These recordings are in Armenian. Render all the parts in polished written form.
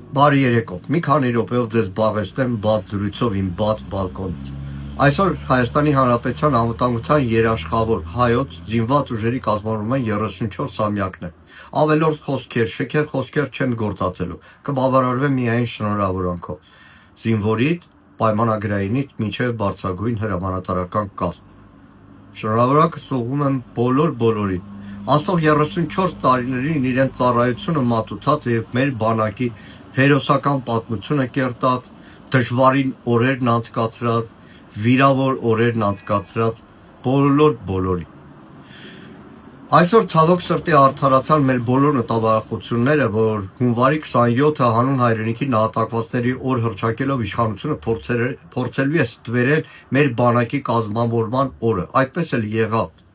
Բարի երեկո։ Մի քանի րոպեով ձեզ զբաղեցնեմ բաց զրույցով իմ բաց բալկոնից։ Այսօր Հայաստանի Հանրապետության անվտանգության երաշխավոր հայոց զինված ուժերի կազմավորման 34-ամյակն է։ Ավելորդ խոսքեր, շքեղ խոսքեր չեն գործածելու, կբավարարվեմ միայն շնորհավորանքով։ Զինվորից, պայմանագրայինից մինչև բարձրագույն հրամանատարական կազմ։ Շնորհավորանքս ուղղում եմ բոլորին։ Անցնող 34 տարիներին իրենց ծառայությունը մատուցած եւ մեր բանակի հերոսական պատմությունը կերտած, դժվարին օրերն անցկացրած, վիրավոր օրերն անցկացրած բոլորին։ Այսօր ցավոք սրտի արդարացան մեր բոլոր նտավախությունները, որ հունվարի 27-ը հանուն հայրենիքի նահատակվածների օր հռչակելով իշխանությունը փորձելու է ստվերել մեր բանակի կազմավորման օրը, այդպես էլ եղավ։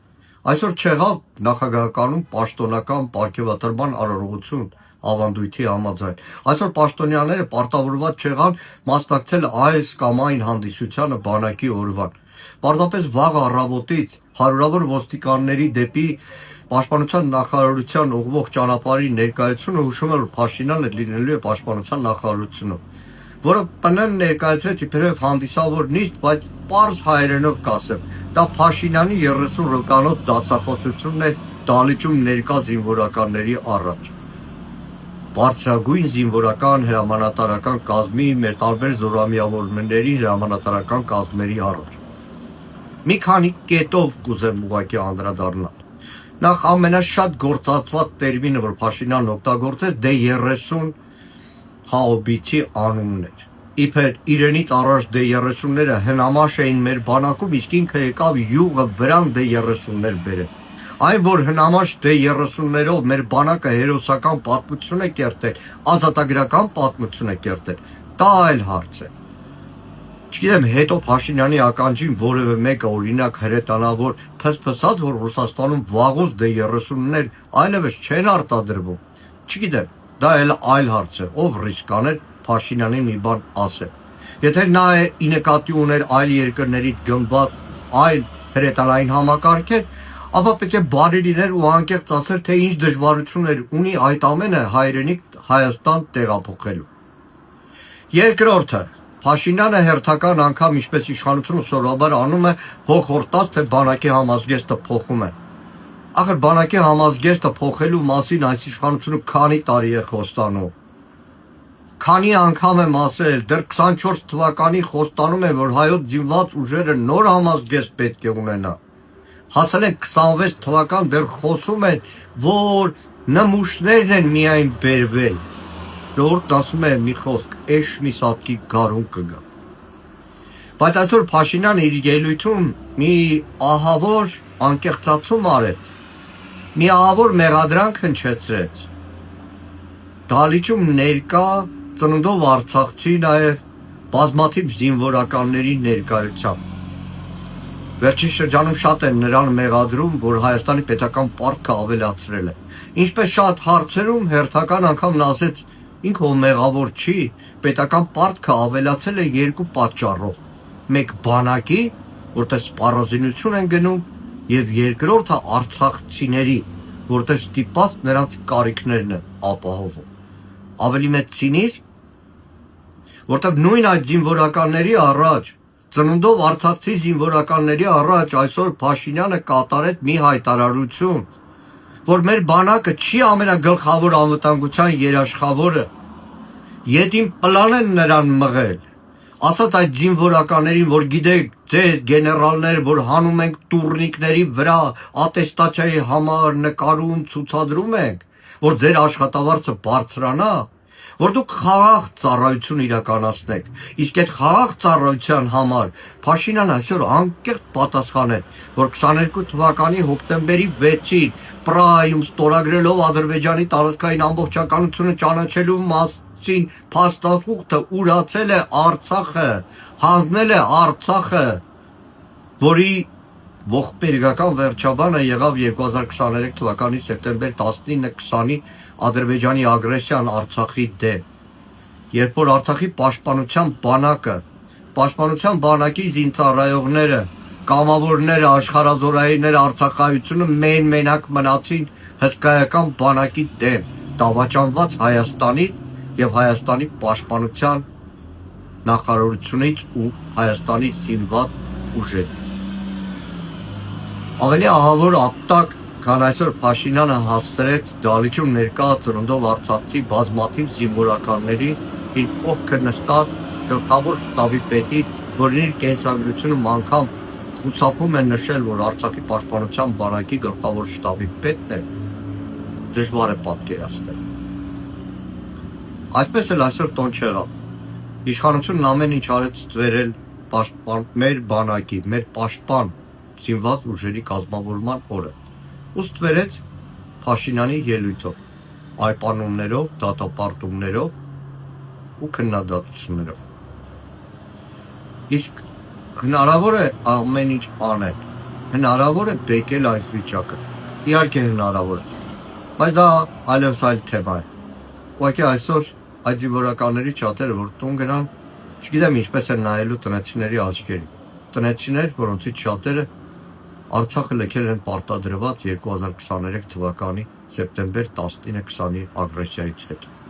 Այսօր չեղավ նախագահականում պաշտոնական պարգևատրման արարողություն ավանդույթի համաձայն։ Այսօր պաշտոնյաները պարտավորված չեղան մասնակցել այս կամ այն հանդիսությանը բանակի օրվան։ Պարզապես վաղ առավոտից հարյուրավոր ոստիկանների դեպի Պաշտպանության նախարարության ուղղվող ճանապարհի ներկայությունը հուշում է, որ Փաշինյանը լինելու է Պաշտպանության նախարարությունում, որը ՊՆ-ն ներկայացրեց իբրև հանդիսավոր նիստ, բայց պարզ հայերենով կասեմ, դա Փաշինյանի 30 րոկանոց դասախոսությունն է դալիճում ներկա զինվորականների առաջ։ Բարձրագույն զինվորական հրամանատարական կազմի մեր տարբեր զորամիավորների հրամանատարական կազմերի առաջ։ Մի քանի կետով կուզեմ ուղղակի անդրադառնալ։ Նախ ամենաշատ գործածված տերմինը, որ Փաշինյանն օգտագործեց, D30 հաուբիցի անունն էր։ Իբր իրենից առաջ D30-ները հնամաշ էին մեր բանակում, իսկ ինքը եկավ յուղը վրան D30-ներ բերել։ Այն, որ հնամաշ D30-ներով մեր բանակը հերոսական պատմություն է կերտել, ազատագրական պատմություն է կերտել, դա այլ հարց է։ Չգիտեմ, հետո Փաշինյանի ականջին որևէ մեկը օրինակ հրետանա, որ փսփսած, որ Ռուսաստանում վաղուց D30-ներ այլևս չեն արտադրվում։ Չգիտեմ, դա այլ հարց է, ով ռիսկ աներ Փաշինյանին մի բան ասել։ Եթե նա ի նկատի ուներ այլ երկրներից գնված այլ հրետանային համակարգեր, ապա պետք է բարի լիներ ու անկեղծ ասեր, թե ինչ դժվարություններ ունի այդ ամենը հայրենիք Հայաստան տեղափոխելու։ Երկրորդը, Փաշինյանը հերթական անգամ, ինչպես իշխանությունը սովորաբար անում է, հոգ հորտած, թե բանակի համազգեստը փոխում է։ Ախր բանակի համազգեստը փոխելու մասին այս իշխանությունը քանի տարի է խոստանում։ Քանի անգամ եմ ասել, դեռ 24 թվականի խոստանում են, որ հայոց զինված ուժերը նոր համազգեստ պետք է ունենա։ Հասել են 26 թվական, դեռ խոսում են, որ նմուշներն են միայն բերվել։ Ժողովուրդն ասում է մի խոսք, էշ մի սատկի գարուն կգա։ Բայց այսօր Փաշինյանը իր ելույթում մի ահավոր անկեղծացում արեց, մի ահավոր մեղադրանք հնչեցրեց։ Դալիճում ներկա ծննդով արցախցի նաև բազմաթիվ զինվորականների ներկայությամբ։ Վերջին շրջանում շատ են նրան մեղադրում, որ Հայաստանի պետական պարտքը ավելացրել է։ Ինչպես շատ հարցերում հերթական անգամ նա ասեց, ինքը մեղավոր չի, պետական պարտքը ավելացել է երկու պատճառով։ Մեկ բանակի, որտեղ սպառազինություն են գնում, եւ երկրորդը արցախցիների, որտեղ ստիպված նրանց կարիքներն են ապահովում։ Ավելի մեծ ցինիզմ, որտեղ նույն այդ զինվորականների առաջ, ծննդով արցախցի զինվորականների առաջ այսօր Փաշինյանը կատարեց մի հայտարարություն, որ մեր բանակը չի ամենագլխավոր անվտանգության երաշխավորը, ետին պլան են նրան մղել, ասած այդ զինվորականներին, որ գիտեք, ձեզ գեներալներ, որ հանում ենք տուրնիկների վրա, ատեստացիայի համար նկարում, ցուցադրում ենք, որ ձեր աշխատավարձը բարձրանա, որ դուք խաղաղ ծառայություն իրականացնեք, իսկ այդ խաղաղ ծառայության համար Փաշինյանը այսօր անկեղծ պատասխանել, որ 22 թվականի հոկտեմբերի 6-ին Պրահայում ստորագրելով Ադրբեջանի տարածքային ամբողջականությունը ճանաչելու մասին փաստաթուղթը ուրացել է Արցախը, հանձնել է Արցախը, որի ողբերգական վերջաբանը եղավ 2023 թվականի սեպտեմբեր 19-20-ի Ադրբեջանի ագրեսիան Արցախի դեմ, երբ որ Արցախի պաշտպանության բանակը, պաշտպանության բանակի զինծառայողները, կամավորները, աշխարհազորայինները արցախայությունը մենակ մնացին հսկայական բանակի դեմ, դավաճանված Հայաստանից, եւ Հայաստանի պաշտպանության նախարարությունից ու Հայաստանի զինված ուժերից։ Ավելի ահավոր ապտակ, քան այսօր Փաշինյանը հասցրեց դալիճում ներկա ծննդով Արցախցի բազմաթիվ զինվորականների իր կողքը նստած գլխավոր շտաբի պետի, որին իր կենսագրությունում անգամ խուսափում է նշել, որ Արցախի պաշտպանության բանակի գլխավոր շտաբի պետն է, դժվար է պատկերացնել։ Այսպես էլ այսօր տոն չեղավ։ Իշխանությունն ամեն ինչ արեց ստվերել մեր բանակի, մեր պաշտպան զինված ուժերի կազմավորման օրը։ Ու ստվերեց Փաշինյանի ելույթով, այպանումներով, դատապարտումներով ու քննադատություններով։ Իսկ հնարավոր է ամեն ինչ անել, հնարավոր է բեկել այս վիճակը, իհարկե հնարավոր է, բայց դա այլևս այլ թեմա է։ Ուղղակի այսօր այդ զինվորականների շատերը, որ տուն գնան, չգիտեմ ինչպես են նայելու տնեցիների աչքերի, տնեցիներ, որոնցից շատերը Արցախը լքել են պարտադրված 2023 թվականի սեպտեմբեր 19-20-ի ագրեսիայից հետո։